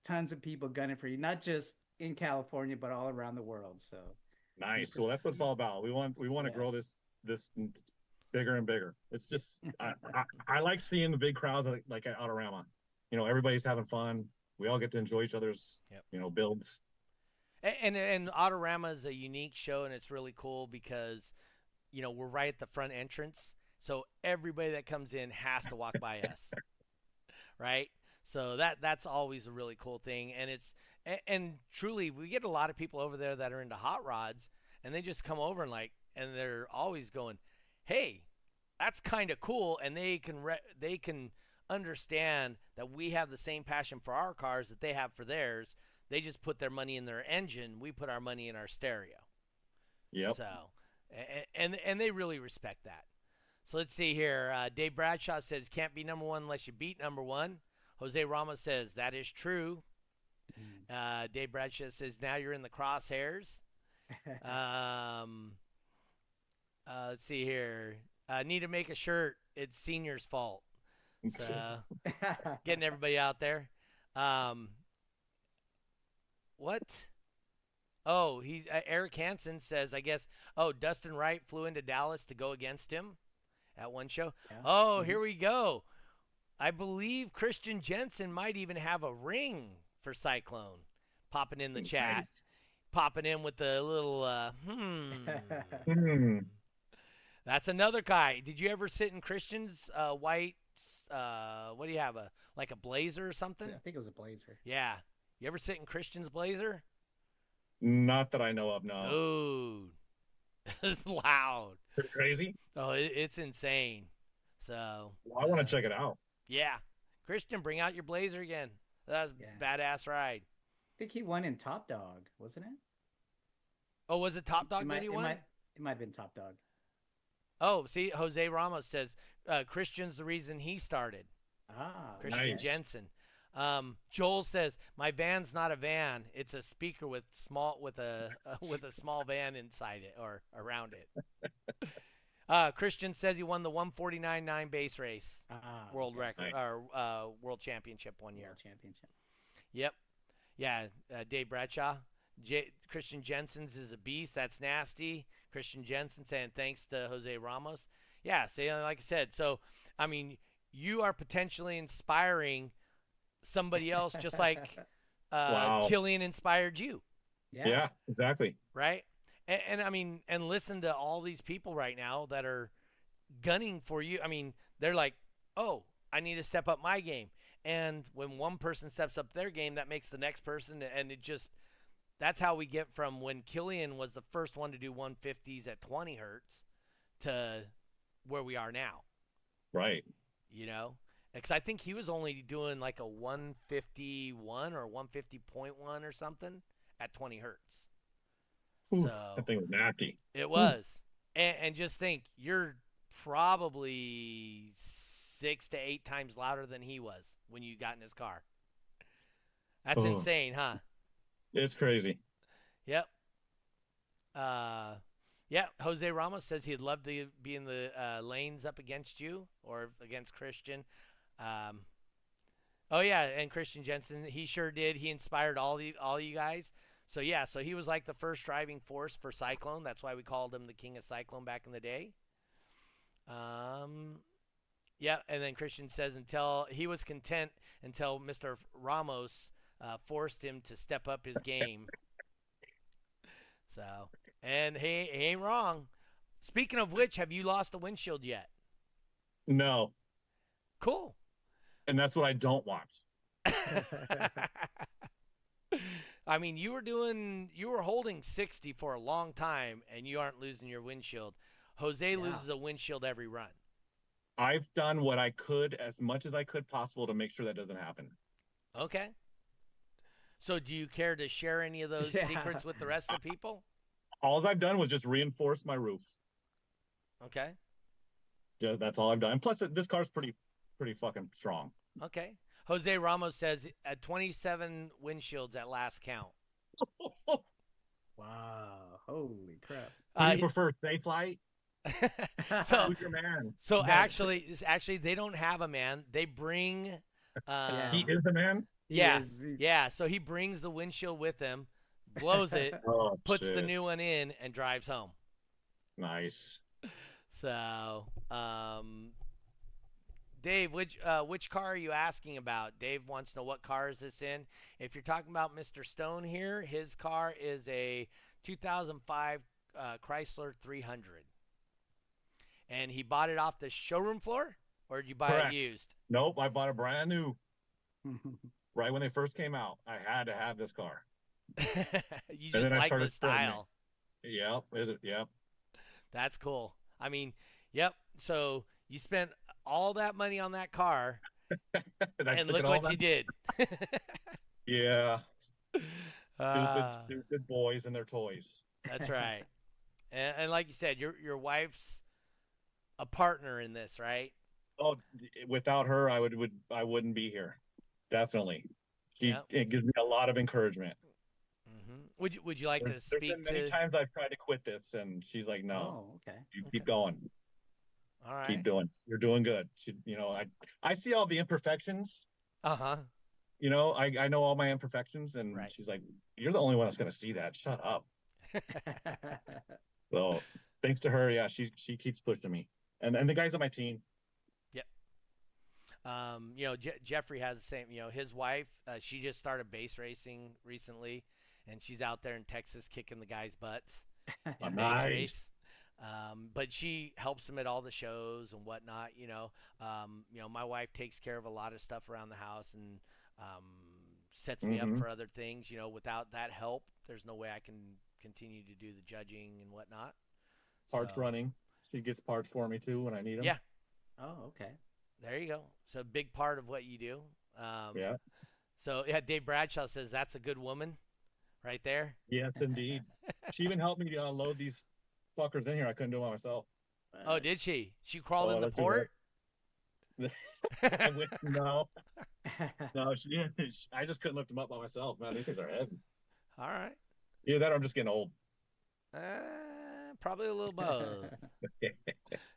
tons of people gunning for you, not just in California but all around the world. So nice. So that's what it's all about. We want to grow this bigger and bigger. It's just I like seeing the big crowds like at Autorama. Everybody's having fun. We all get to enjoy each other's builds. And Autorama is a unique show, and it's really cool because we're right at the front entrance, so everybody that comes in has to walk by us, right? So that's always a really cool thing, and truly we get a lot of people over there that are into hot rods, and they just come over and they're always going, hey, that's kind of cool, and they can understand that we have the same passion for our cars that they have for theirs. They just put their money in their engine. We put our money in our stereo. Yep. So, and they really respect that. So let's see here. Dave Bradshaw says, can't be number one unless you beat number one. Jose Ramos says, that is true. Dave Bradshaw says, now you're in the crosshairs. Let's see here. Need to make a shirt. It's Senior's fault. So getting everybody out there. What? Oh, Eric Hansen says, I guess, Dustin Wright flew into Dallas to go against him at one show. Yeah. Oh, here we go. I believe Christian Jensen might even have a ring for Cyclone. Popping in the chat. Nice. Popping in with the little, Hmm. That's another guy. Did you ever sit in Christian's white, what do you have, like a blazer or something? I think it was a blazer. Yeah. You ever sit in Christian's blazer? Not that I know of, no. Oh, it's loud. Pretty crazy. Oh, it's insane. So. Well, I want to check it out. Yeah. Christian, bring out your blazer again. That was a badass ride. I think he won in Top Dog, wasn't it? Oh, was it Top Dog that he won? It might have been Top Dog. Oh, see, Jose Ramos says Christian's the reason he started. Ah, Christian nice. Jensen. Joel says my van's not a van; it's a speaker with a small van inside it or around it. Christian says he won the 149.9 base race world record Nice. or world championship one year. World championship. Yep. Yeah. Dave Bradshaw. Christian Jensen's is a beast. That's nasty. Christian Jensen saying thanks to Jose Ramos. Yeah. See, like I said, so I mean, you are potentially inspiring somebody else, just like Wow. Killian inspired you. Yeah, exactly. Right. And I mean, and listen to all these people right now that are gunning for you. I mean, they're like, oh, I need to step up my game. And when one person steps up their game, that makes the next person, and it just. That's how we get from when Killian was the first one to do 150s at 20 hertz to where we are now. Right. You know? Because I think he was only doing like a 151 or 150.1 or something at 20 hertz. Ooh, So that thing was nasty. it was. And just think, you're probably 6 to 8 times louder than he was when you got in his car. That's insane, huh? It's crazy. Yep. Yeah, Jose Ramos says he'd love to be in the lanes up against you or against Christian. Oh yeah, and Christian Jensen, he sure did. He inspired all you guys. So yeah, so he was like the first driving force for Cyclone. That's why we called him the King of Cyclone back in the day. Yeah, and then Christian says until he was content until Mr. Ramos forced him to step up his game. So, and he ain't wrong. Speaking of which, have you lost a windshield yet? No. Cool. And that's what I don't want. I mean, you were holding 60 for a long time, and you aren't losing your windshield. Jose loses a windshield every run. I've done what I could, as much as I could possible, to make sure that doesn't happen. Okay. So do you care to share any of those secrets with the rest of the people? All I've done was just reinforce my roof. Okay. Yeah, that's all I've done. And plus, this car's pretty fucking strong. Okay. Jose Ramos says at 27 windshields at last count. Wow. Holy crap. Do you prefer Safe Light? So, who's your man? So actually, they don't have a man. They bring. He is the man. Yeah. So he brings the windshield with him, blows it, puts the new one in, and drives home. Nice. So, Dave, which car are you asking about? Dave wants to know what car is this in. If you're talking about Mr. Stone here, his car is a 2005 Chrysler 300. And he bought it off the showroom floor, or did you buy Correct. it used? Nope, I bought it brand new. Right when they first came out, I had to have this car. You just like the style. Yep. Is it? Yep. That's cool. I mean, yep. So you spent all that money on that car, and look what you did. Yeah. Stupid boys and their toys. That's right. And like you said, your wife's a partner in this, right? Oh, without her, I wouldn't be here. Definitely. It gives me a lot of encouragement. Mm-hmm. Would you like to speak There's been many times I've tried to quit this, and she's like, "No, you keep going. All right, keep doing. You're doing good." I see all the imperfections. You know, I know all my imperfections, and she's like, "You're the only one that's gonna see that. Shut up." So thanks to her, she keeps pushing me, and the guys on my team. Yep. Jeffrey has the same. His wife, she just started base racing recently, and she's out there in Texas kicking the guys' butts in base Nice. race. But she helps him at all the shows and whatnot. My wife takes care of a lot of stuff around the house and sets me up for other things. Without that help, there's no way I can continue to do the judging and whatnot. Parts running. She gets parts for me too when I need them. Yeah. Oh, okay. There you go. So a big part of what you do. Yeah. So yeah, Dave Bradshaw says that's a good woman, right there. Yes, indeed. She even helped me to unload these fuckers in here. I couldn't do it myself. Oh, did she? She crawled in the that's too port. No, I just couldn't lift them up by myself. Man, these things are heavy. All right. Either that or I'm just getting old. Probably a little both.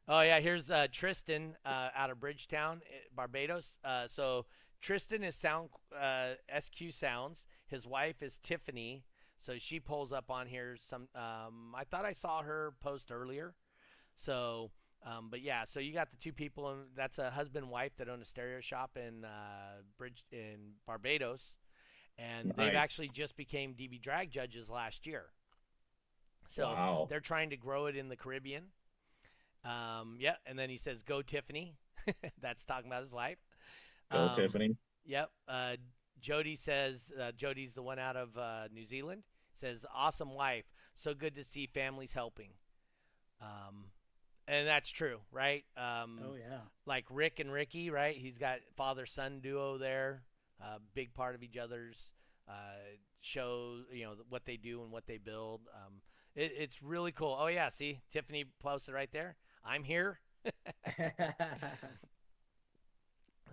Oh yeah, here's Tristan out of Bridgetown, Barbados. So Tristan is SQ Sounds. His wife is Tiffany. So she pulls up on here. I thought I saw her post earlier. So, but yeah, so you got the two people, and that's a husband and wife that own a stereo shop in Barbados, and they've actually just became DB drag judges last year. So they're trying to grow it in the Caribbean. Yeah, and then he says, "Go Tiffany." That's talking about his wife. Go Tiffany. Yep. Jody says, Jody's the one out of New Zealand. Says, "Awesome wife. So good to see families helping." And that's true, right? Oh yeah. Like Rick and Ricky, right? He's got father-son duo there. Big part of each other's shows. What they do and what they build. It's really cool. Oh yeah, see, Tiffany posted right there. I'm here.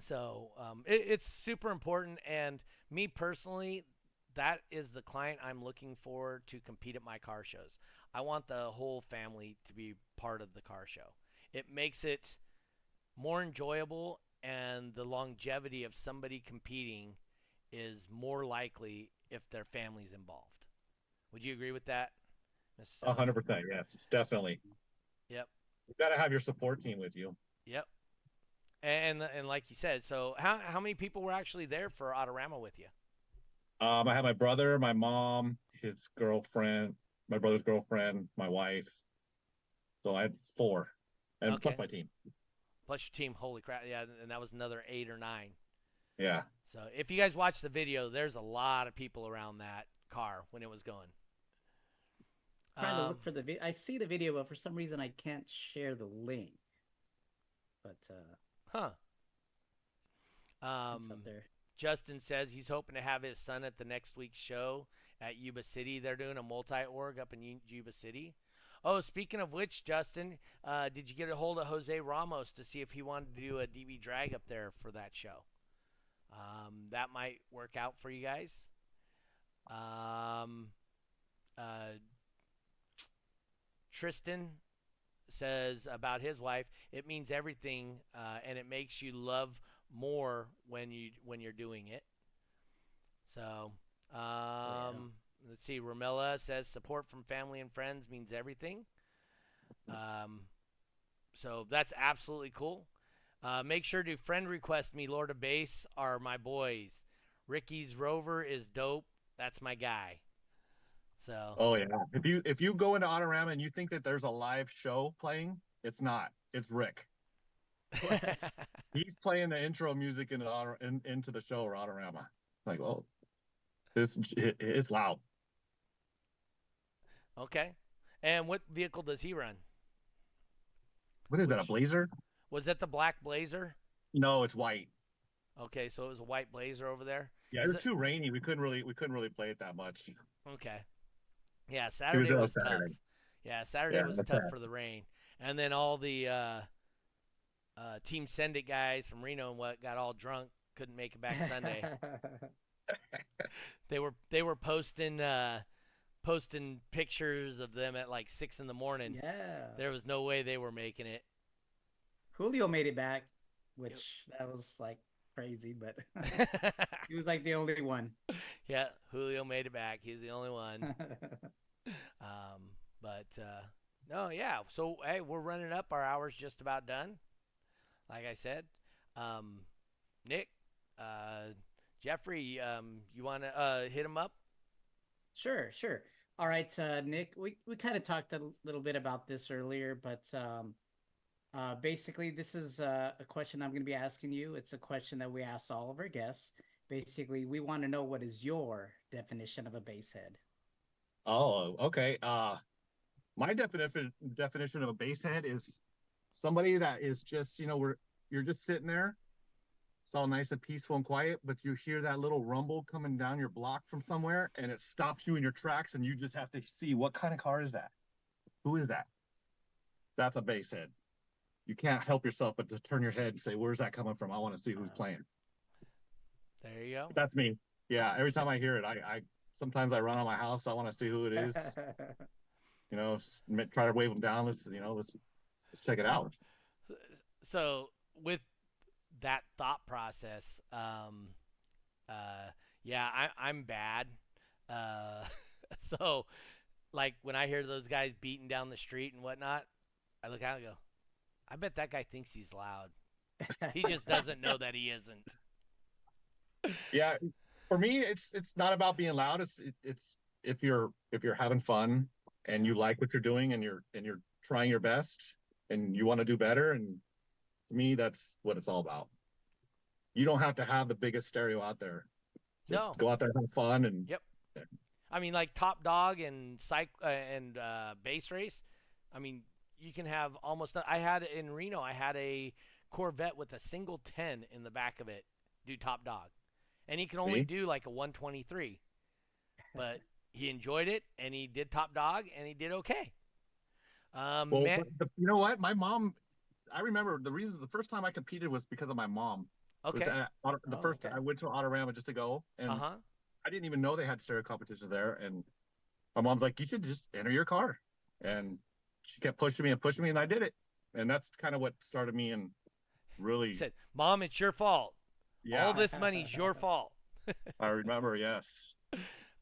So it's super important, and me personally, that is the client I'm looking for to compete at my car shows. I want the whole family to be part of the car show. It makes it more enjoyable, and the longevity of somebody competing is more likely if their family's involved. Would you agree with that? 100%. Yes, definitely. Yep. You got to have your support team with you. Yep. And like you said, so how many people were actually there for Autorama with you? I had my brother, my mom, his girlfriend, my brother's girlfriend, my wife. So I had 4, and plus my team. Plus your team. Holy crap! Yeah, and that was another 8 or 9. Yeah. So if you guys watch the video, there's a lot of people around that car when it was going. Trying to look for the video. I see the video, but for some reason I can't share the link. But it's up there. Justin says he's hoping to have his son at the next week's show at Yuba City. They're doing a multi-org up in Yuba City. Oh, speaking of which, Justin, did you get a hold of Jose Ramos to see if he wanted to do a DB drag up there for that show? That might work out for you guys. Tristan says about his wife, it means everything, and it makes you love more when you're doing it. So, Let's see. Romella says support from family and friends means everything. So that's absolutely cool. Make sure to friend request me. Lord of Bass are my boys. Ricky's Rover is dope. That's my guy. So. Oh yeah. If you go into Autorama and you think that there's a live show playing, it's not. It's Rick. He's playing the intro music into the show or Autorama. Like, well, it's loud. Okay. And what vehicle does he run? What is that, a Blazer? Was that the black Blazer? No, it's white. Okay, so it was a white Blazer over there. Yeah, it was too rainy. We couldn't really play it that much. Okay. Yeah, Saturday was tough. Yeah, Saturday was tough for the rain. And then all the Team Send It guys from Reno and what got all drunk, couldn't make it back Sunday. They were posting pictures of them at like 6 in the morning. Yeah. There was no way they were making it. Julio made it back, which that was like crazy, but he was like the only one. Yeah, Julio made it back. He's the only one. No, yeah. So hey, we're running up. Our hour's just about done. Like I said, Nick, Jeffrey, you want to hit him up? Sure, sure. All right, Nick, we kind of talked a little bit about this earlier, but basically, this is a question I'm going to be asking you. It's a question that we ask all of our guests. Basically, we want to know what is your definition of a bass head? Oh, okay. My definition of a bass head is somebody that is just, you're just sitting there. It's all nice and peaceful and quiet, but you hear that little rumble coming down your block from somewhere, and it stops you in your tracks, and you just have to see what kind of car is that? Who is that? That's a bass head. You can't help yourself but to turn your head and say, "Where's that coming from? I want to see who's playing." There you go. That's me. Yeah. Every time I hear it, I sometimes I run out of my house. I want to see who it is. Try to wave them down. Let's check it out. So with that thought process, yeah, I'm bad. So like when I hear those guys beating down the street and whatnot, I look out and go, I bet that guy thinks he's loud. He just doesn't know that he isn't. Yeah, for me, it's not about being loud. It's if you're having fun and you like what you're doing and you're trying your best and you want to do better. And to me, that's what it's all about. You don't have to have the biggest stereo out there. Just go out there and have fun. And yep. I mean, like Top Dog and Bass Race. I mean, you can have almost. I had in Reno. I had a Corvette with a single 10 in the back of it. Do Top Dog, and he can only do like a 123, but he enjoyed it and he did Top Dog and he did okay. You know what? My mom. I remember the first time I competed was because of my mom. Okay. I went to Autorama just to go, and I didn't even know they had stereo competitions there. And my mom's like, "You should just enter your car," and she kept pushing me, and I did it. And that's kind of what started me and really said, "Mom, it's your fault. Yeah. All this money's your fault." I remember, yes.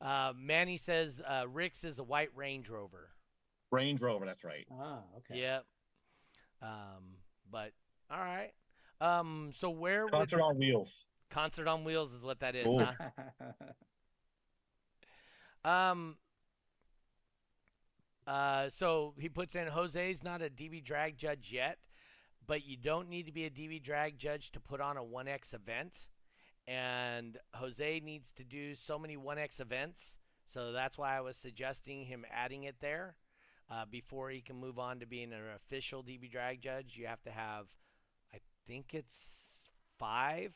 Manny says Rick's is a white Range Rover. Range Rover, that's right. Okay. Yep. But all right. So where Concert on Wheels. Concert on Wheels is what that is, Cool. huh? So he puts in Jose's not a DB drag judge yet, but you don't need to be a DB drag judge to put on a 1X event. And Jose needs to do so many 1X events. So that's why I was suggesting him adding it there. Before he can move on to being an official DB drag judge, you have to have, I think it's 5.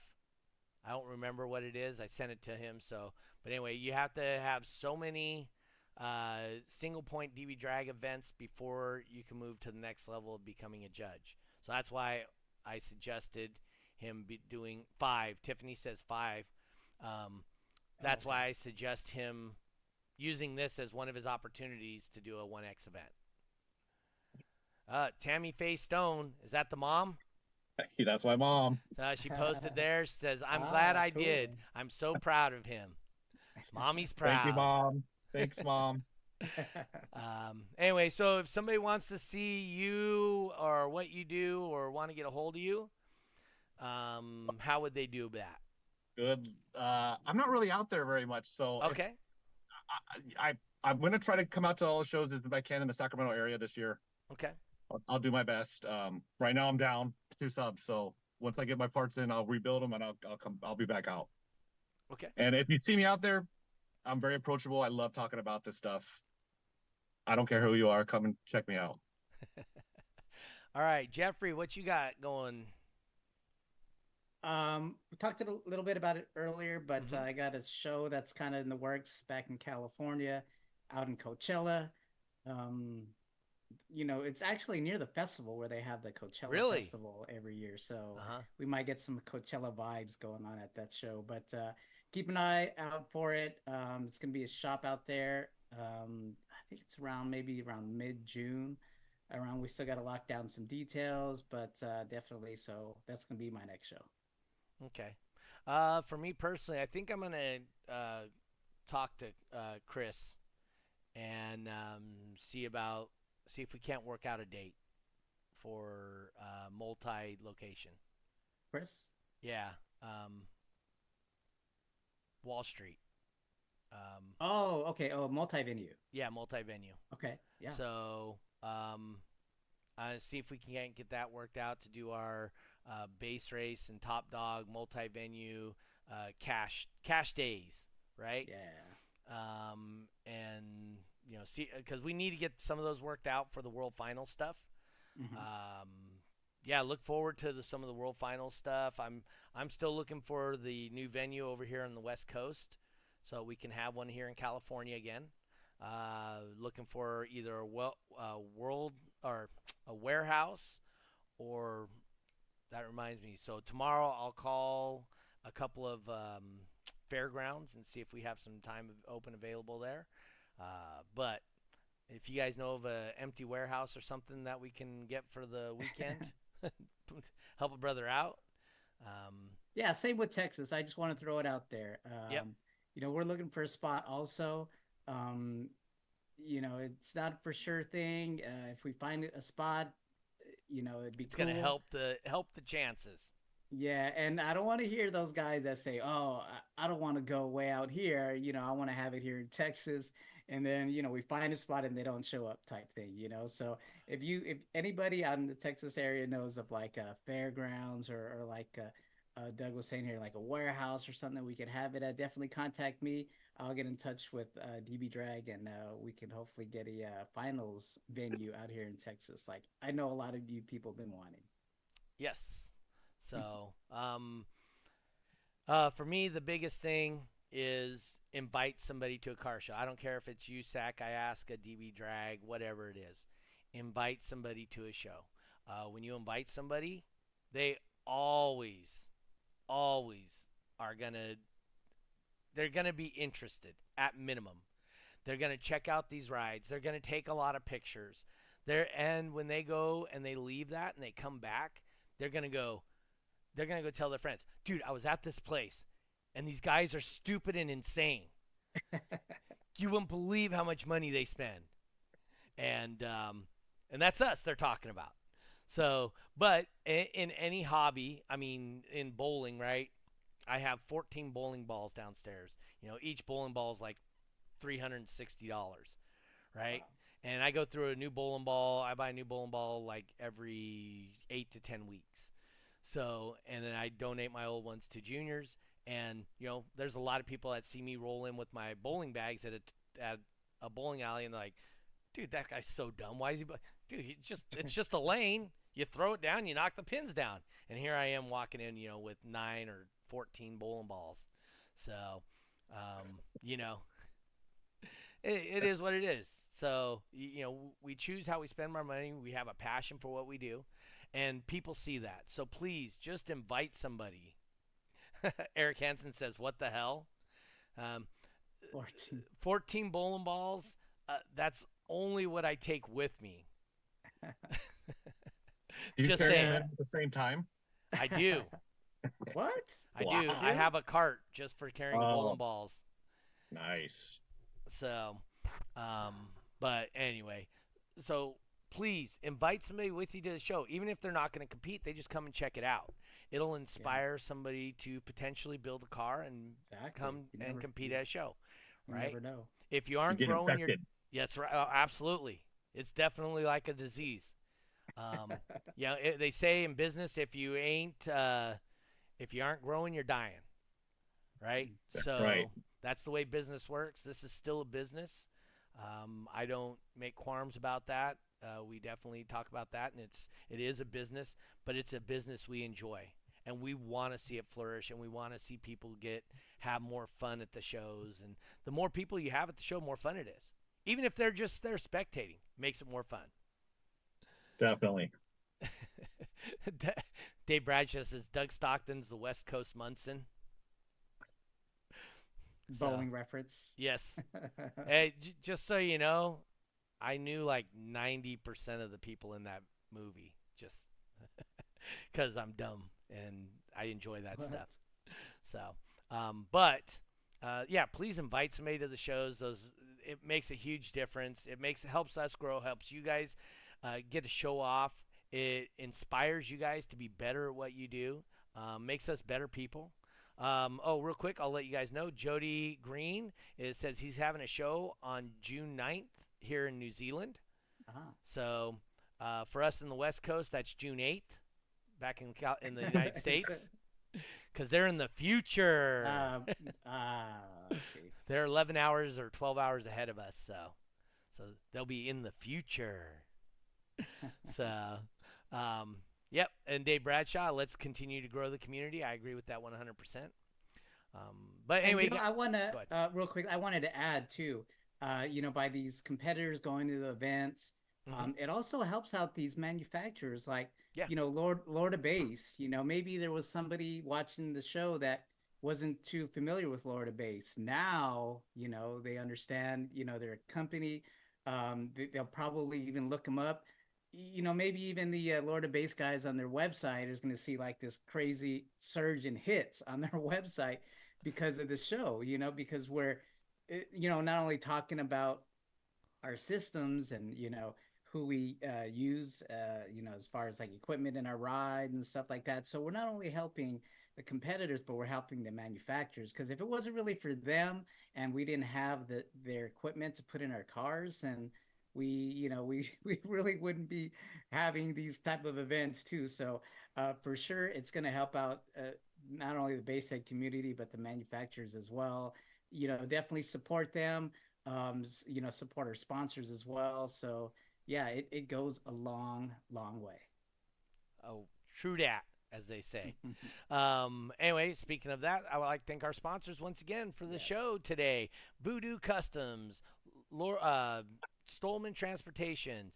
I don't remember what it is. I sent it to him. But anyway, you have to have so many single point DB drag events before you can move to the next level of becoming a judge. So that's why I suggested him doing 5. Tiffany says 5. That's why I suggest him using this as one of his opportunities to do a 1X event. Tammy Faye Stone, is that the mom? That's my mom. She posted there. She says, "I'm glad I did. I'm so proud of him." Mommy's proud. Thank you, Mom. Thanks, Mom. Anyway, so if somebody wants to see you or what you do or want to get a hold of you, how would they do that? Good. I'm not really out there very much, so okay. I'm going to try to come out to all the shows if I can in the Sacramento area this year. Okay. I'll do my best. Right now I'm down 2 subs, so once I get my parts in, I'll rebuild them and I'll be back out. Okay. And if you see me out there, I'm very approachable. I love talking about this stuff. I don't care who you are. Come and check me out. All right, Jeffrey, what you got going? We talked a little bit about it earlier, but I got a show that's kind of in the works back in California, out in Coachella. It's actually near the festival where they have the Coachella Festival every year. So we might get some Coachella vibes going on at that show. But keep an eye out for it. It's going to be a shop out there. I think it's maybe around mid-June. We still got to lock down some details, but definitely. So that's going to be my next show. Okay. For me personally, I think I'm going to talk to Chris and see if we can't work out a date for multi-location. Chris? Yeah. um, Wall Street. Oh, okay. Oh, multi-venue. Yeah, multi-venue. Okay. Yeah. So see if we can get that worked out to do our base race and top dog multi-venue cash days, right? Yeah. And see, because we need to get some of those worked out for the World Final stuff. Mhm. Yeah, look forward to some of the World Final stuff. I'm still looking for the new venue over here on the West Coast, so we can have one here in California again. Looking for either a world or a warehouse, or that reminds me. So tomorrow I'll call a couple of fairgrounds and see if we have some time open available there. But if you guys know of a empty warehouse or something that we can get for the weekend, help a brother out. Yeah, same with Texas. I just want to throw it out there. Yep. We're looking for a spot also. It's not a for sure thing. If we find a spot, it'd be It's cool. gonna help the chances. Yeah, and I don't want to hear those guys that say, "Oh, I don't want to go way out here. I want to have it here in Texas." And then, we find a spot and they don't show up type thing. So if anybody out in the Texas area knows of like fairgrounds or like Doug was saying here, like a warehouse or something we could have it at, definitely contact me. I'll get in touch with DB Drag and we can hopefully get a finals venue out here in Texas. Like I know a lot of you people have been wanting. Yes. So, for me, the biggest thing is invite somebody to a car show. I don't care if it's USAC, IASCA, DB Drag, whatever it is. Invite somebody to a show. When you invite somebody, they always are they're gonna be interested at minimum. They're gonna check out these rides. They're gonna take a lot of pictures. And when they go and they leave that and they come back, they're gonna go tell their friends, dude, I was at this place and these guys are stupid and insane. You wouldn't believe how much money they spend. And that's us they're talking about. So, but in any hobby, I mean, in bowling, right? I have 14 bowling balls downstairs. Each bowling ball is like $360, right? Wow. And I go through a new bowling ball. I buy a new bowling ball like every 8 to 10 weeks. So, and then I donate my old ones to juniors. And, there's a lot of people that see me roll in with my bowling bags at a bowling alley, and they're like, dude, that guy's so dumb. Why is he? Dude, it's just a lane. You throw it down, you knock the pins down. And here I am walking in, with 9 or 14 bowling balls. So, it is what it is. So, we choose how we spend our money. We have a passion for what we do. And people see that. So please just invite somebody. Eric Hansen says, what the hell? 14 bowling balls. That's only what I take with me. Do you Just carry saying. them at the same time? I do. What? I do. I have a cart just for carrying bowling balls. Nice. So, but anyway, so please invite somebody with you to the show. Even if they're not going to compete, they just come and check it out. It'll inspire somebody to potentially build a car and come and compete at a show, right? You never know. If you aren't growing your, yes, right, absolutely. It's definitely like a disease. They say in business, if you aren't growing, you're dying, right? That's the way business works. This is still a business. I don't make qualms about that. We definitely talk about that, and it is a business, but it's a business we enjoy, and we want to see it flourish, and we want to see people have more fun at the shows. And the more people you have at the show, more fun it is. Even if they're just there spectating, makes it more fun. Definitely. Dave Bradshaw says Doug Stockton's the West Coast Munson. Bowling reference. Yes. Hey, just so you know, I knew like 90% of the people in that movie just because I'm dumb and I enjoy that stuff. So, please invite somebody to the shows. It makes a huge difference. It helps us grow, helps you guys get a show off. It inspires you guys to be better at what you do. makes us better people. Real quick, I'll let you guys know. Jody Green says he's having a show on June 9th here in New Zealand. So for us in the West Coast, that's June 8th back in the United States. Because they're in the future. Let's see. They're 11 hours or 12 hours ahead of us, so they'll be in the future. So, yep. And Dave Bradshaw, let's continue to grow the community. I agree with that 100%. But anyway, I want to real quick. I wanted to add too. By these competitors going to the events, it also helps out these manufacturers like Lord Base. Maybe there was somebody watching the show that wasn't too familiar with Lord Base. Now they understand. They're a company. They'll probably even look them up. Maybe even the Lord Base guys on their website is going to see like this crazy surge in hits on their website because of the show. Because we're not only talking about our systems and who we use as far as like equipment in our ride and stuff like that. So we're not only helping the competitors, but we're helping the manufacturers, because if it wasn't really for them and we didn't have their equipment to put in our cars, and we really wouldn't be having these type of events too. So for sure it's going to help out not only the basic community but the manufacturers as well. Definitely support them. Support our sponsors as well. So yeah, it goes a long way. Oh, true dat, as they say. Anyway, speaking of that, I would like to thank our sponsors once again for the show today. Voodoo Customs, Stolman Transportation,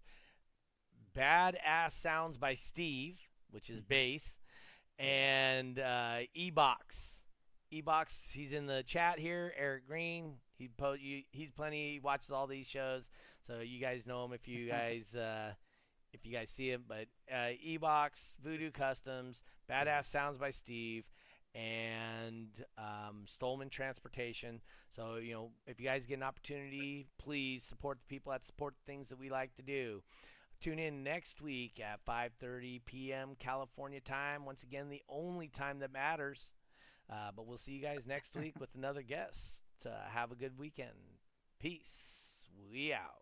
Badass Sounds by Steve, which is bass, and E-Box. E-Box, he's in the chat here. Eric Green, he's plenty. He watches all these shows, so you guys know him if you guys see him. But E-Box, Voodoo Customs, Badass Sounds by Steve, and Stolman Transportation. So if you guys get an opportunity, please support the people that support the things that we like to do. Tune in next week at 5:30 p.m. California time. Once again, the only time that matters. But we'll see you guys next week with another guest. Have a good weekend. Peace. We out.